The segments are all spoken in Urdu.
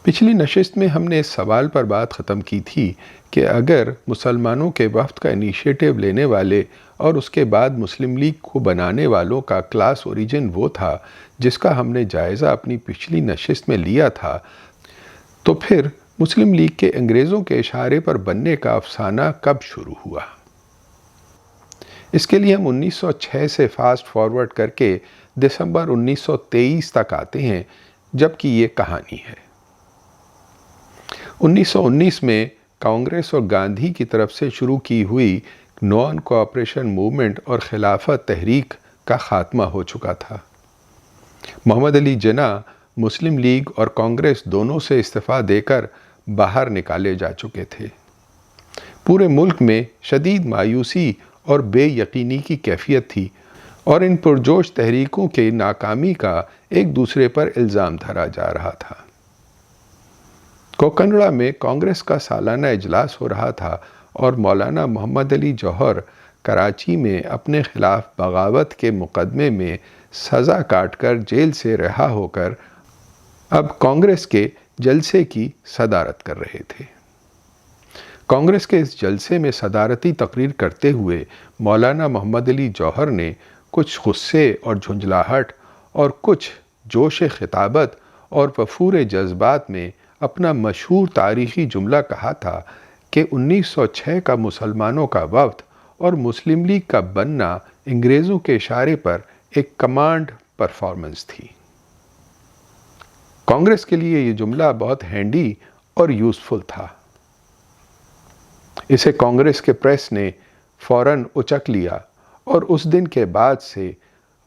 پچھلی نشست میں ہم نے اس سوال پر بات ختم کی تھی کہ اگر مسلمانوں کے وفد کا انیشیٹو لینے والے اور اس کے بعد مسلم لیگ کو بنانے والوں کا کلاس اوریجن وہ تھا جس کا ہم نے جائزہ اپنی پچھلی نشست میں لیا تھا، تو پھر مسلم لیگ کے انگریزوں کے اشارے پر بننے کا افسانہ کب شروع ہوا؟ اس کے لیے ہم 1906 سے فاسٹ فارورڈ کر کے دسمبر 1923 تک آتے ہیں، جبکہ یہ کہانی ہے۔ 1919 میں کانگریس اور گاندھی کی طرف سے شروع کی ہوئی نان کوآپریشن موومنٹ اور خلافت تحریک کا خاتمہ ہو چکا تھا۔ محمد علی جناح مسلم لیگ اور کانگریس دونوں سے استعفیٰ دے کر باہر نکالے جا چکے تھے۔ پورے ملک میں شدید مایوسی اور بے یقینی کی کیفیت تھی اور ان پرجوش تحریکوں کی ناکامی کا ایک دوسرے پر الزام دھرا جا رہا تھا۔ کوکنڑا میں کانگریس کا سالانہ اجلاس ہو رہا تھا اور مولانا محمد علی جوہر کراچی میں اپنے خلاف بغاوت کے مقدمے میں سزا کاٹ کر جیل سے رہا ہو کر اب کانگریس کے جلسے کی صدارت کر رہے تھے۔ کانگریس کے اس جلسے میں صدارتی تقریر کرتے ہوئے مولانا محمد علی جوہر نے کچھ غصے اور جھنجھلاہٹ اور کچھ جوش خطابت اور وفور جذبات میں اپنا مشہور تاریخی جملہ کہا تھا کہ 1906 کا مسلمانوں کا وفد اور مسلم لیگ کا بننا انگریزوں کے اشارے پر ایک کمانڈ پرفارمنس تھی۔ کانگریس کے لیے یہ جملہ بہت ہینڈی اور یوزفل تھا۔ اسے کانگریس کے پریس نے فوراً اچک لیا اور اس دن کے بعد سے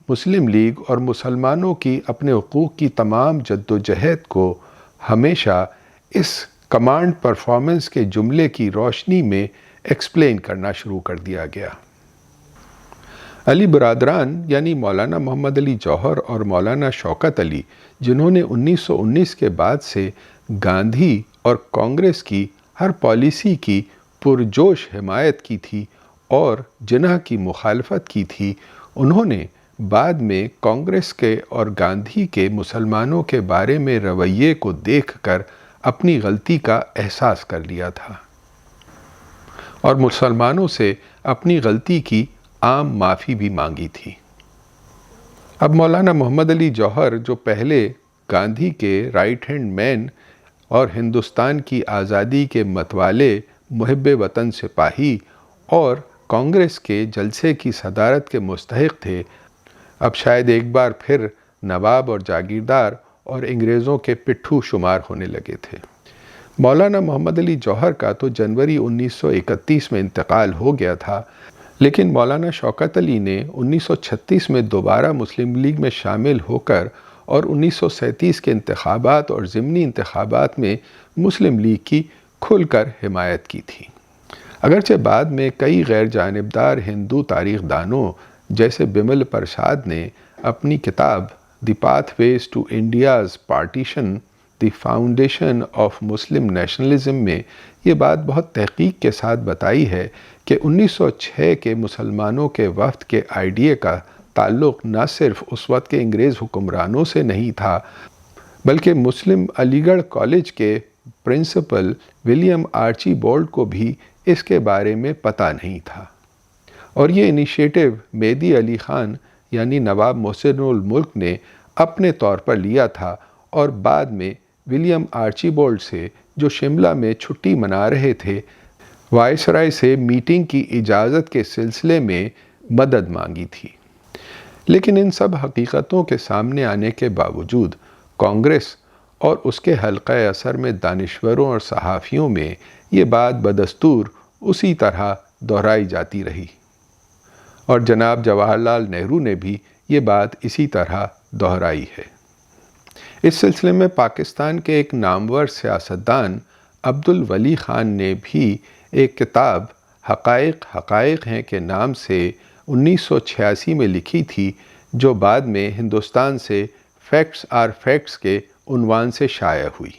مسلم لیگ اور مسلمانوں کی اپنے حقوق کی تمام جدوجہد کو ہمیشہ اس کمانڈ پرفارمنس کے جملے کی روشنی میں ایکسپلین کرنا شروع کر دیا گیا۔ علی برادران یعنی مولانا محمد علی جوہر اور مولانا شوکت علی، جنہوں نے 1919 کے بعد سے گاندھی اور کانگریس کی ہر پالیسی کی پرجوش حمایت کی تھی اور جناح کی مخالفت کی تھی، انہوں نے بعد میں کانگریس کے اور گاندھی کے مسلمانوں کے بارے میں رویے کو دیکھ کر اپنی غلطی کا احساس کر لیا تھا اور مسلمانوں سے اپنی غلطی کی عام معافی بھی مانگی تھی۔ اب مولانا محمد علی جوہر، جو پہلے گاندھی کے رائٹ ہینڈ مین اور ہندوستان کی آزادی کے متوالے محب وطن سپاہی اور کانگریس کے جلسے کی صدارت کے مستحق تھے، اب شاید ایک بار پھر نواب اور جاگیردار اور انگریزوں کے پٹھو شمار ہونے لگے تھے۔ مولانا محمد علی جوہر کا تو جنوری 1931 میں انتقال ہو گیا تھا، لیکن مولانا شوکت علی نے 1936 میں دوبارہ مسلم لیگ میں شامل ہو کر اور 1937 کے انتخابات اور ضمنی انتخابات میں مسلم لیگ کی کھل کر حمایت کی تھی۔ اگرچہ بعد میں کئی غیر جانبدار ہندو تاریخ دانوں جیسے بمل پرساد نے اپنی کتاب the pathways to India's partition, the foundation of Muslim nationalism میں یہ بات بہت تحقیق کے ساتھ بتائی ہے کہ 1906 کے مسلمانوں کے وفد کے آئیڈیا کا تعلق نہ صرف اس وقت کے انگریز حکمرانوں سے نہیں تھا، بلکہ مسلم علی گڑھ کالج کے پرنسپل ولیم آرچی بولڈ کو بھی اس کے بارے میں پتہ نہیں تھا، اور یہ انیشیٹو مہدی علی خان یعنی نواب محسن الملک نے اپنے طور پر لیا تھا اور بعد میں ولیم آرچی بولڈ سے، جو شملہ میں چھٹی منا رہے تھے، وائسرائے سے میٹنگ کی اجازت کے سلسلے میں مدد مانگی تھی۔ لیکن ان سب حقیقتوں کے سامنے آنے کے باوجود کانگریس اور اس کے حلقہ اثر میں دانشوروں اور صحافیوں میں یہ بات بدستور اسی طرح دہرائی جاتی رہی، اور جناب جواہر لال نہرو نے بھی یہ بات اسی طرح دہرائی ہے۔ اس سلسلے میں پاکستان کے ایک نامور سیاستدان عبد الولی خان نے بھی ایک کتاب حقائق حقائق ہیں کے نام سے 1986 میں لکھی تھی، جو بعد میں ہندوستان سے فیکٹس آر فیکٹس کے عنوان سے شائع ہوئی۔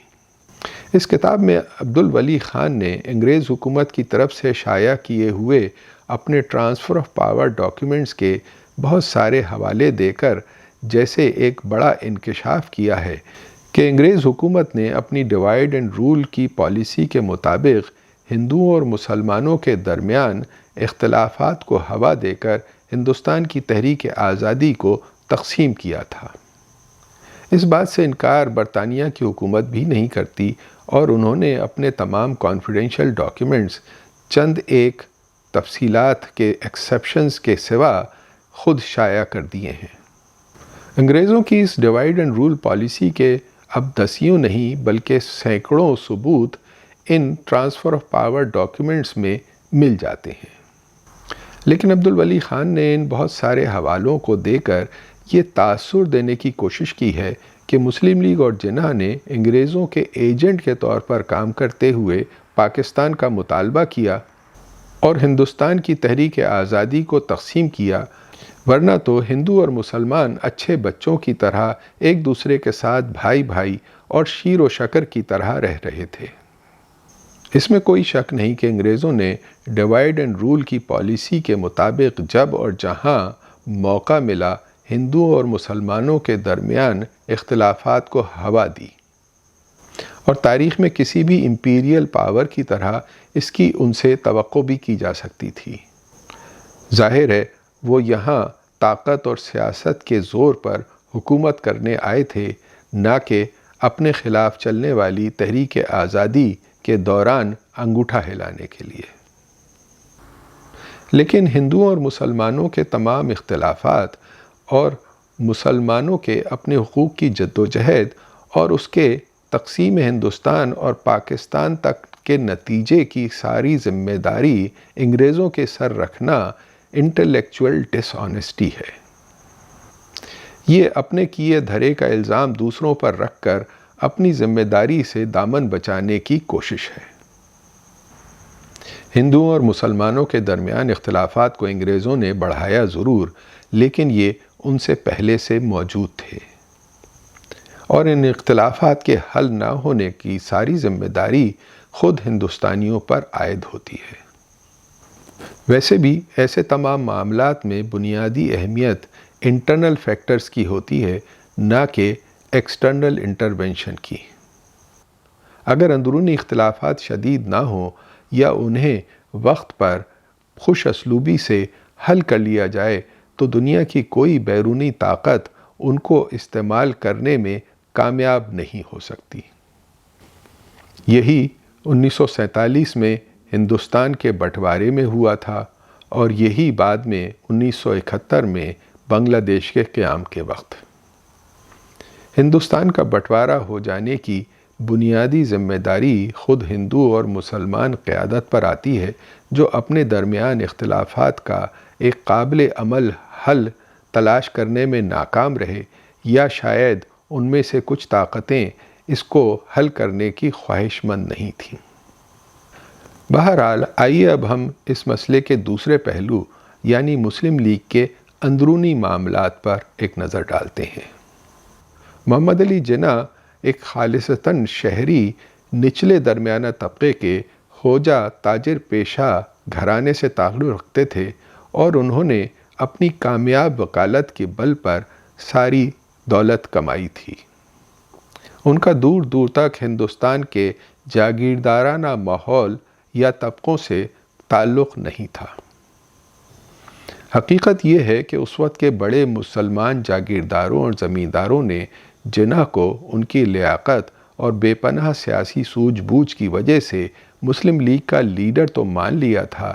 اس کتاب میں عبد الولی خان نے انگریز حکومت کی طرف سے شائع کیے ہوئے اپنے ٹرانسفر آف پاور ڈاکیومنٹس کے بہت سارے حوالے دے کر جیسے ایک بڑا انکشاف کیا ہے کہ انگریز حکومت نے اپنی ڈیوائیڈ اینڈ رول کی پالیسی کے مطابق ہندوؤں اور مسلمانوں کے درمیان اختلافات کو ہوا دے کر ہندوستان کی تحریک آزادی کو تقسیم کیا تھا۔ اس بات سے انکار برطانیہ کی حکومت بھی نہیں کرتی اور انہوں نے اپنے تمام کانفیڈینشیل ڈاکیومنٹس چند ایک تفصیلات کے ایکسیپشنز کے سوا خود شائع کر دیے ہیں۔ انگریزوں کی اس ڈیوائیڈ اینڈ رول پالیسی کے اب دسیوں نہیں بلکہ سینکڑوں ثبوت ان ٹرانسفر آف پاور ڈاکیومنٹس میں مل جاتے ہیں، لیکن عبدالولی خان نے ان بہت سارے حوالوں کو دے کر یہ تاثر دینے کی کوشش کی ہے کہ مسلم لیگ اور جناح نے انگریزوں کے ایجنٹ کے طور پر کام کرتے ہوئے پاکستان کا مطالبہ کیا اور ہندوستان کی تحریک آزادی کو تقسیم کیا، ورنہ تو ہندو اور مسلمان اچھے بچوں کی طرح ایک دوسرے کے ساتھ بھائی بھائی اور شیر و شکر کی طرح رہ رہے تھے۔ اس میں کوئی شک نہیں کہ انگریزوں نے ڈیوائیڈ اینڈ رول کی پالیسی کے مطابق جب اور جہاں موقع ملا ہندوؤں اور مسلمانوں کے درمیان اختلافات کو ہوا دی، اور تاریخ میں کسی بھی امپیریل پاور کی طرح اس کی ان سے توقع بھی کی جا سکتی تھی۔ ظاہر ہے وہ یہاں طاقت اور سیاست کے زور پر حکومت کرنے آئے تھے، نہ کہ اپنے خلاف چلنے والی تحریک آزادی کے دوران انگوٹھا ہلانے کے لیے۔ لیکن ہندوؤں اور مسلمانوں کے تمام اختلافات اور مسلمانوں کے اپنے حقوق کی جدوجہد اور اس کے تقسیم ہندوستان اور پاکستان تک کے نتیجے کی ساری ذمہ داری انگریزوں کے سر رکھنا انٹلیکچوئل ڈس آنیسٹی ہے۔ یہ اپنے کیے دھرے کا الزام دوسروں پر رکھ کر اپنی ذمہ داری سے دامن بچانے کی کوشش ہے۔ ہندوؤں اور مسلمانوں کے درمیان اختلافات کو انگریزوں نے بڑھایا ضرور، لیکن یہ ان سے پہلے سے موجود تھے، اور ان اختلافات کے حل نہ ہونے کی ساری ذمہ داری خود ہندوستانیوں پر عائد ہوتی ہے۔ ویسے بھی ایسے تمام معاملات میں بنیادی اہمیت انٹرنل فیکٹرز کی ہوتی ہے، نہ کہ ایکسٹرنل انٹرونشن کی۔ اگر اندرونی اختلافات شدید نہ ہوں یا انہیں وقت پر خوش اسلوبی سے حل کر لیا جائے تو دنیا کی کوئی بیرونی طاقت ان کو استعمال کرنے میں کامیاب نہیں ہو سکتی۔ یہی 1947 میں ہندوستان کے بٹوارے میں ہوا تھا، اور یہی بعد میں 1971 میں بنگلہ دیش کے قیام کے وقت۔ ہندوستان کا بٹوارہ ہو جانے کی بنیادی ذمہ داری خود ہندو اور مسلمان قیادت پر آتی ہے، جو اپنے درمیان اختلافات کا ایک قابل عمل حل تلاش کرنے میں ناکام رہے، یا شاید ان میں سے کچھ طاقتیں اس کو حل کرنے کی خواہش مند نہیں تھیں۔ بہرحال آئیے اب ہم اس مسئلے کے دوسرے پہلو یعنی مسلم لیگ کے اندرونی معاملات پر ایک نظر ڈالتے ہیں۔ محمد علی جناح ایک خالصتاً شہری نچلے درمیانہ طبقے کے خوجہ تاجر پیشہ گھرانے سے تعلق رکھتے تھے، اور انہوں نے اپنی کامیاب وکالت کے بل پر ساری دولت کمائی تھی۔ ان کا دور دور تک ہندوستان کے جاگیردارانہ ماحول یا طبقوں سے تعلق نہیں تھا۔ حقیقت یہ ہے کہ اس وقت کے بڑے مسلمان جاگیرداروں اور زمینداروں نے جناح کو ان کی لیاقت اور بے پناہ سیاسی سوجھ بوجھ کی وجہ سے مسلم لیگ کا لیڈر تو مان لیا تھا،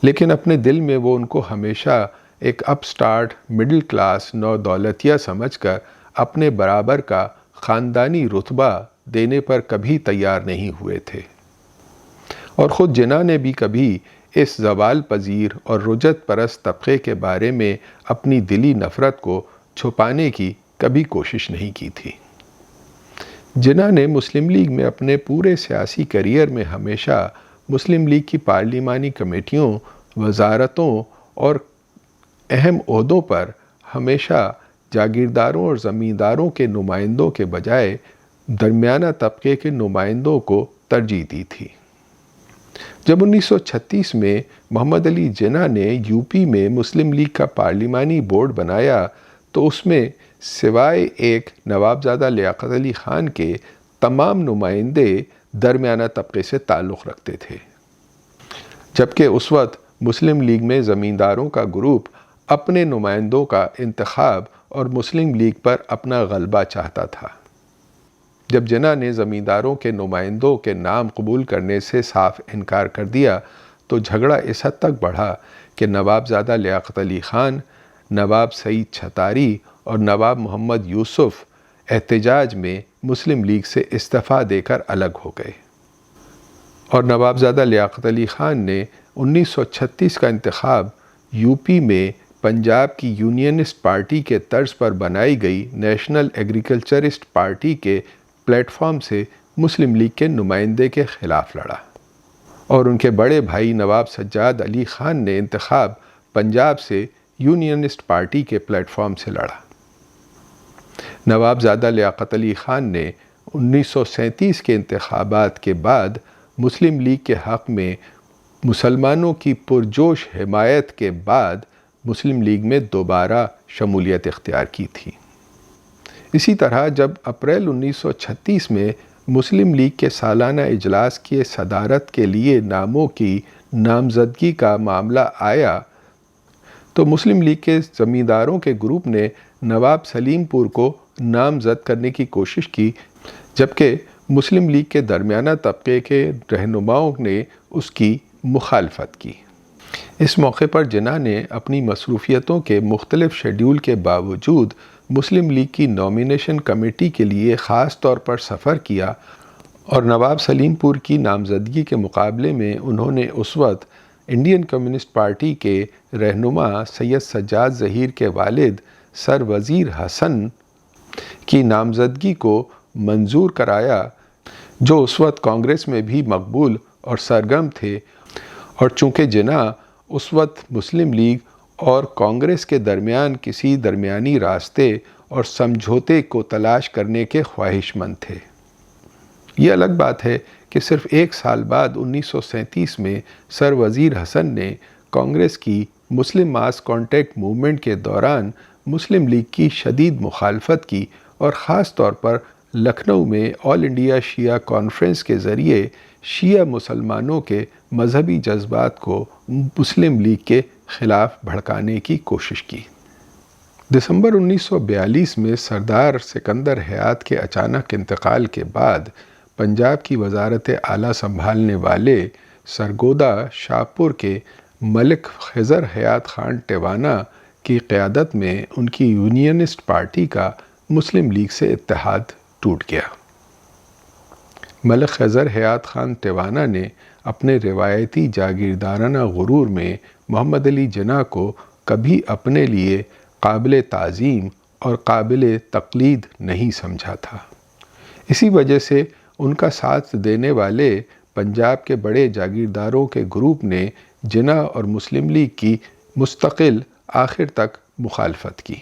لیکن اپنے دل میں وہ ان کو ہمیشہ ایک اپ سٹارٹ مڈل کلاس نو دولتیہ سمجھ کر اپنے برابر کا خاندانی رتبہ دینے پر کبھی تیار نہیں ہوئے تھے، اور خود جناح نے بھی کبھی اس زوال پذیر اور رجعت پرست طبقے کے بارے میں اپنی دلی نفرت کو چھپانے کی کبھی کوشش نہیں کی تھی۔ جناح نے مسلم لیگ میں اپنے پورے سیاسی کیریئر میں ہمیشہ مسلم لیگ کی پارلیمانی کمیٹیوں، وزارتوں اور اہم عہدوں پر ہمیشہ جاگیرداروں اور زمینداروں کے نمائندوں کے بجائے درمیانہ طبقے کے نمائندوں کو ترجیح دی تھی۔ جب 1936 میں محمد علی جناح نے یو پی میں مسلم لیگ کا پارلیمانی بورڈ بنایا تو اس میں سوائے ایک نوابزادہ لیاقت علی خان کے تمام نمائندے درمیانہ طبقے سے تعلق رکھتے تھے، جبکہ اس وقت مسلم لیگ میں زمینداروں کا گروپ اپنے نمائندوں کا انتخاب اور مسلم لیگ پر اپنا غلبہ چاہتا تھا۔ جب جناح نے زمینداروں کے نمائندوں کے نام قبول کرنے سے صاف انکار کر دیا تو جھگڑا اس حد تک بڑھا کہ نوابزادہ لیاقت علی خان، نواب سعید چھتاری اور نواب محمد یوسف احتجاج میں مسلم لیگ سے استعفیٰ دے کر الگ ہو گئے، اور نوابزادہ لیاقت علی خان نے 1936 کا انتخاب یو پی میں پنجاب کی یونینسٹ پارٹی کے طرز پر بنائی گئی نیشنل ایگریکلچرسٹ پارٹی کے پلیٹ فارم سے مسلم لیگ کے نمائندے کے خلاف لڑا، اور ان کے بڑے بھائی نواب سجاد علی خان نے انتخاب پنجاب سے یونینسٹ پارٹی کے پلیٹ فارم سے لڑا۔ نوابزادہ لیاقت علی خان نے 1937 کے انتخابات کے بعد مسلم لیگ کے حق میں مسلمانوں کی پرجوش حمایت کے بعد مسلم لیگ میں دوبارہ شمولیت اختیار کی تھی۔ اسی طرح جب اپریل 1936 میں مسلم لیگ کے سالانہ اجلاس کی صدارت کے لیے ناموں کی نامزدگی کا معاملہ آیا تو مسلم لیگ کے زمینداروں کے گروپ نے نواب سلیم پور کو نامزد کرنے کی کوشش کی، جبکہ مسلم لیگ کے درمیانہ طبقے کے رہنماؤں نے اس کی مخالفت کی۔ اس موقع پر جناح نے اپنی مصروفیتوں کے مختلف شیڈول کے باوجود مسلم لیگ کی نامینیشن کمیٹی کے لیے خاص طور پر سفر کیا، اور نواب سلیم پور کی نامزدگی کے مقابلے میں انہوں نے اس وقت انڈین کمیونسٹ پارٹی کے رہنما سید سجاد ظہیر کے والد سر وزیر حسن کی نامزدگی کو منظور کرایا، جو اس وقت کانگریس میں بھی مقبول اور سرگرم تھے، اور چونکہ جناح اس وقت مسلم لیگ اور کانگریس کے درمیان کسی درمیانی راستے اور سمجھوتے کو تلاش کرنے کے خواہش مند تھے۔ یہ الگ بات ہے کہ صرف ایک سال بعد 1937 میں سر وزیر حسن نے کانگریس کی مسلم ماس کانٹیکٹ موومنٹ کے دوران مسلم لیگ کی شدید مخالفت کی، اور خاص طور پر لکھنؤ میں آل انڈیا شیعہ کانفرنس کے ذریعے شیعہ مسلمانوں کے مذہبی جذبات کو مسلم لیگ کے خلاف بھڑکانے کی کوشش کی۔ دسمبر 1942 میں سردار سکندر حیات کے اچانک انتقال کے بعد پنجاب کی وزارت اعلیٰ سنبھالنے والے سرگودا شاہپور کے ملک خضر حیات خان ٹیوانہ کی قیادت میں ان کی یونینسٹ پارٹی کا مسلم لیگ سے اتحاد ٹوٹ گیا۔ ملک خضر حیات خان ٹیوانہ نے اپنے روایتی جاگیردارانہ غرور میں محمد علی جناح کو کبھی اپنے لیے قابل تعظیم اور قابل تقلید نہیں سمجھا تھا۔ اسی وجہ سے ان کا ساتھ دینے والے پنجاب کے بڑے جاگیرداروں کے گروپ نے جناح اور مسلم لیگ کی مستقل آخر تک مخالفت کی۔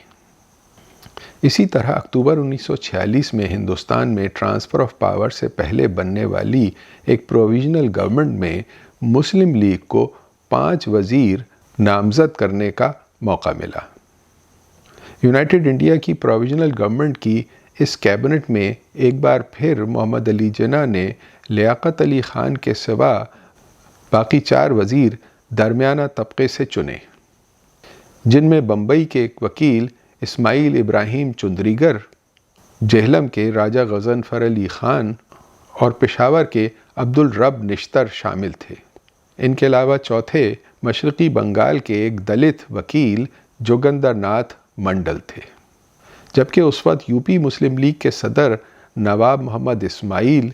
اسی طرح اکتوبر 1946 میں ہندوستان میں ٹرانسفر آف پاور سے پہلے بننے والی ایک پروویژنل گورنمنٹ میں مسلم لیگ کو 5 وزیر نامزد کرنے کا موقع ملا۔ یونائٹڈ انڈیا کی پروویژنل گورنمنٹ کی اس کیبنٹ میں ایک بار پھر محمد علی جناح نے لیاقت علی خان کے سوا باقی 4 وزیر درمیانہ طبقے سے چنے، جن میں بمبئی کے ایک وکیل اسماعیل ابراہیم چندریگر، جہلم کے راجہ غضنفر علی خان اور پشاور کے عبدالرب نشتر شامل تھے۔ ان کے علاوہ چوتھے مشرقی بنگال کے ایک دلت وکیل جوگندر ناتھ منڈل تھے، جبکہ اس وقت یو پی مسلم لیگ کے صدر نواب محمد اسماعیل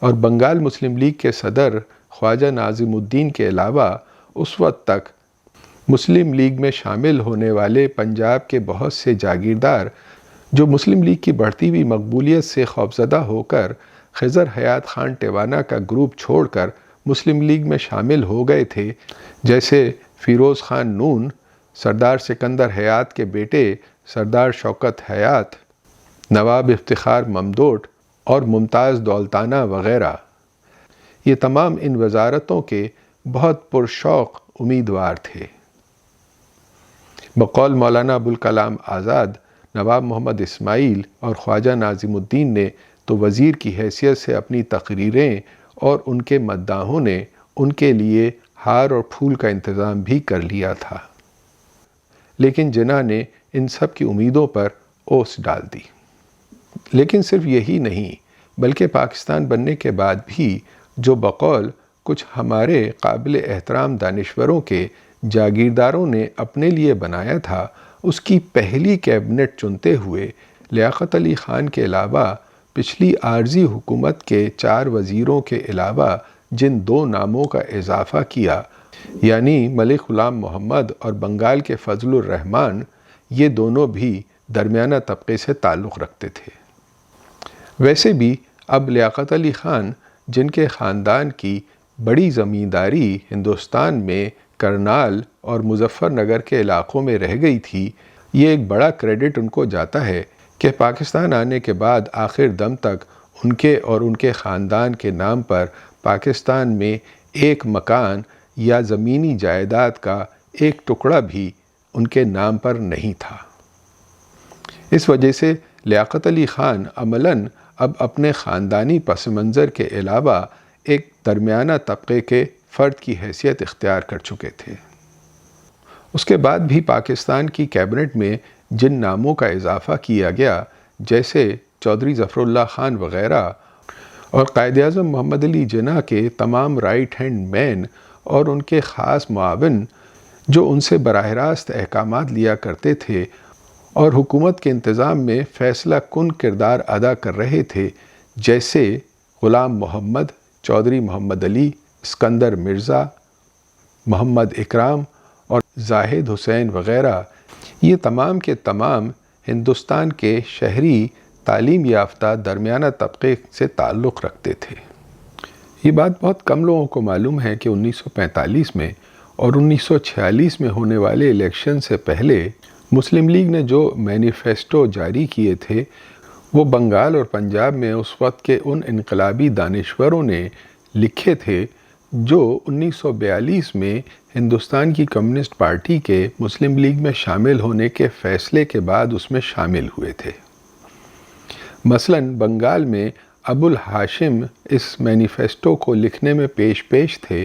اور بنگال مسلم لیگ کے صدر خواجہ ناظم الدین کے علاوہ اس وقت تک مسلم لیگ میں شامل ہونے والے پنجاب کے بہت سے جاگیردار، جو مسلم لیگ کی بڑھتی ہوئی مقبولیت سے خوفزدہ ہو کر خضر حیات خان ٹیوانہ کا گروپ چھوڑ کر مسلم لیگ میں شامل ہو گئے تھے، جیسے فیروز خان نون، سردار سکندر حیات کے بیٹے سردار شوکت حیات، نواب افتخار ممدوٹ اور ممتاز دولتانہ وغیرہ، یہ تمام ان وزارتوں کے بہت پرشوق امیدوار تھے۔ بقول مولانا ابوالکلام آزاد، نواب محمد اسماعیل اور خواجہ ناظم الدین نے تو وزیر کی حیثیت سے اپنی تقریریں اور ان کے مداحوں نے ان کے لیے ہار اور پھول کا انتظام بھی کر لیا تھا، لیکن جناح نے ان سب کی امیدوں پر اوس ڈال دی۔ لیکن صرف یہی نہیں، بلکہ پاکستان بننے کے بعد بھی جو بقول کچھ ہمارے قابل احترام دانشوروں کے جاگیرداروں نے اپنے لیے بنایا تھا، اس کی پہلی کیبنٹ چنتے ہوئے لیاقت علی خان کے علاوہ پچھلی عارضی حکومت کے 4 وزیروں کے علاوہ جن 2 ناموں کا اضافہ کیا، یعنی ملک غلام محمد اور بنگال کے فضل الرحمن، یہ دونوں بھی درمیانہ طبقے سے تعلق رکھتے تھے۔ ویسے بھی اب لیاقت علی خان، جن کے خاندان کی بڑی زمینداری ہندوستان میں کرنال اور مظفر نگر کے علاقوں میں رہ گئی تھی، یہ ایک بڑا کریڈٹ ان کو جاتا ہے کہ پاکستان آنے کے بعد آخر دم تک ان کے اور ان کے خاندان کے نام پر پاکستان میں ایک مکان یا زمینی جائیداد کا ایک ٹکڑا بھی ان کے نام پر نہیں تھا۔ اس وجہ سے لیاقت علی خان عملاً اب اپنے خاندانی پس منظر کے علاوہ ایک درمیانہ طبقے کے فرد کی حیثیت اختیار کر چکے تھے۔ اس کے بعد بھی پاکستان کی کیبنٹ میں جن ناموں کا اضافہ کیا گیا، جیسے چودھری ظفر اللہ خان وغیرہ، اور قائد اعظم محمد علی جناح کے تمام رائٹ ہینڈ مین اور ان کے خاص معاون جو ان سے براہ راست احکامات لیا کرتے تھے اور حکومت کے انتظام میں فیصلہ کن کردار ادا کر رہے تھے، جیسے غلام محمد، چودھری محمد علی، اسکندر مرزا، محمد اکرام اور زاہد حسین وغیرہ، یہ تمام کے تمام ہندوستان کے شہری تعلیم یافتہ درمیانہ طبقے سے تعلق رکھتے تھے۔ یہ بات بہت کم لوگوں کو معلوم ہے کہ 1945 میں اور 1946 میں ہونے والے الیکشن سے پہلے مسلم لیگ نے جو مینیفیسٹو جاری کیے تھے، وہ بنگال اور پنجاب میں اس وقت کے ان انقلابی دانشوروں نے لکھے تھے جو 1942 میں ہندوستان کی کمیونسٹ پارٹی کے مسلم لیگ میں شامل ہونے کے فیصلے کے بعد اس میں شامل ہوئے تھے۔ مثلاً بنگال میں ابو الہاشم اس مینیفیسٹو کو لکھنے میں پیش تھے،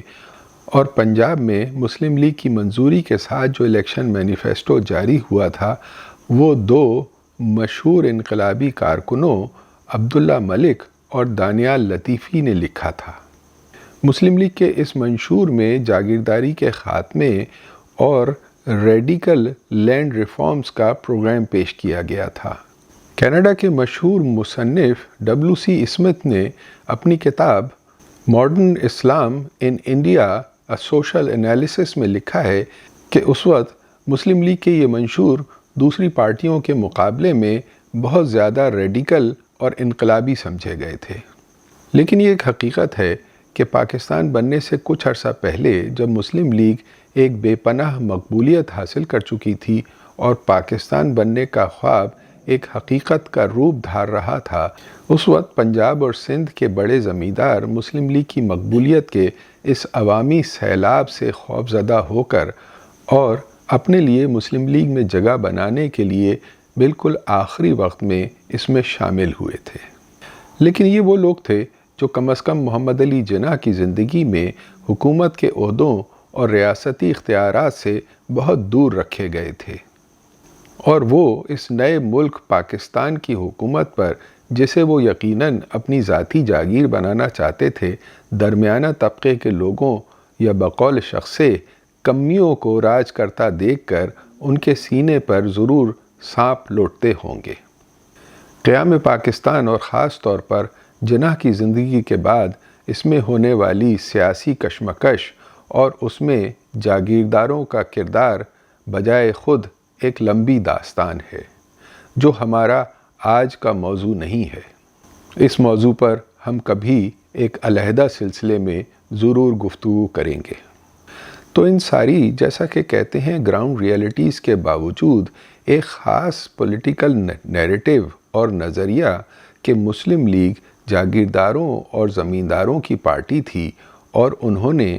اور پنجاب میں مسلم لیگ کی منظوری کے ساتھ جو الیکشن مینیفیسٹو جاری ہوا تھا، وہ 2 مشہور انقلابی کارکنوں عبداللہ ملک اور دانیال لطیفی نے لکھا تھا۔ مسلم لیگ کے اس منشور میں جاگیرداری کے خاتمے اور ریڈیکل لینڈ ریفارمز کا پروگرام پیش کیا گیا تھا۔ کینیڈا کے مشہور مصنف W.C. اسمتھ نے اپنی کتاب modern Islam in India a social analysis میں لکھا ہے کہ اس وقت مسلم لیگ کے یہ منشور دوسری پارٹیوں کے مقابلے میں بہت زیادہ ریڈیکل اور انقلابی سمجھے گئے تھے۔ لیکن یہ ایک حقیقت ہے کہ پاکستان بننے سے کچھ عرصہ پہلے جب مسلم لیگ ایک بے پناہ مقبولیت حاصل کر چکی تھی اور پاکستان بننے کا خواب ایک حقیقت کا روپ دھار رہا تھا، اس وقت پنجاب اور سندھ کے بڑے زمیندار مسلم لیگ کی مقبولیت کے اس عوامی سیلاب سے خوفزدہ ہو کر اور اپنے لیے مسلم لیگ میں جگہ بنانے کے لیے بالکل آخری وقت میں اس میں شامل ہوئے تھے۔ لیکن یہ وہ لوگ تھے جو کم از کم محمد علی جناح کی زندگی میں حکومت کے عہدوں اور ریاستی اختیارات سے بہت دور رکھے گئے تھے، اور وہ اس نئے ملک پاکستان کی حکومت پر، جسے وہ یقیناً اپنی ذاتی جاگیر بنانا چاہتے تھے، درمیانہ طبقے کے لوگوں یا بقول شخصے کمیوں کو راج کرتا دیکھ کر ان کے سینے پر ضرور سانپ لوٹتے ہوں گے۔ قیام پاکستان اور خاص طور پر جناح کی زندگی کے بعد اس میں ہونے والی سیاسی کشمکش اور اس میں جاگیرداروں کا کردار بجائے خود ایک لمبی داستان ہے جو ہمارا آج کا موضوع نہیں ہے۔ اس موضوع پر ہم کبھی ایک علیحدہ سلسلے میں ضرور گفتگو کریں گے۔ تو ان ساری، جیسا کہ کہتے ہیں، گراؤنڈ ریئلٹیز کے باوجود ایک خاص پولیٹیکل نیریٹو اور نظریہ کہ مسلم لیگ جاگیرداروں اور زمینداروں کی پارٹی تھی اور انہوں نے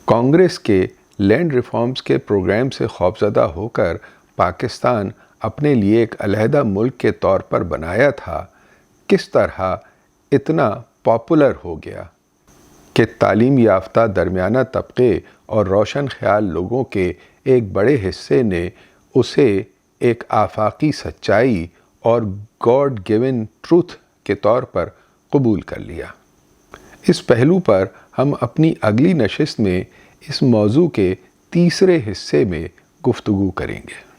کانگریس کے لینڈ ریفارمز کے پروگرام سے خوفزدہ ہو کر پاکستان اپنے لیے ایک علیحدہ ملک کے طور پر بنایا تھا، کس طرح اتنا پاپولر ہو گیا کہ تعلیم یافتہ درمیانہ طبقے اور روشن خیال لوگوں کے ایک بڑے حصے نے اسے ایک آفاقی سچائی اور گاڈ گیون ٹروتھ کے طور پر قبول کر لیا۔ اس پہلو پر ہم اپنی اگلی نشست میں اس موضوع کے تیسرے حصے میں گفتگو کریں گے۔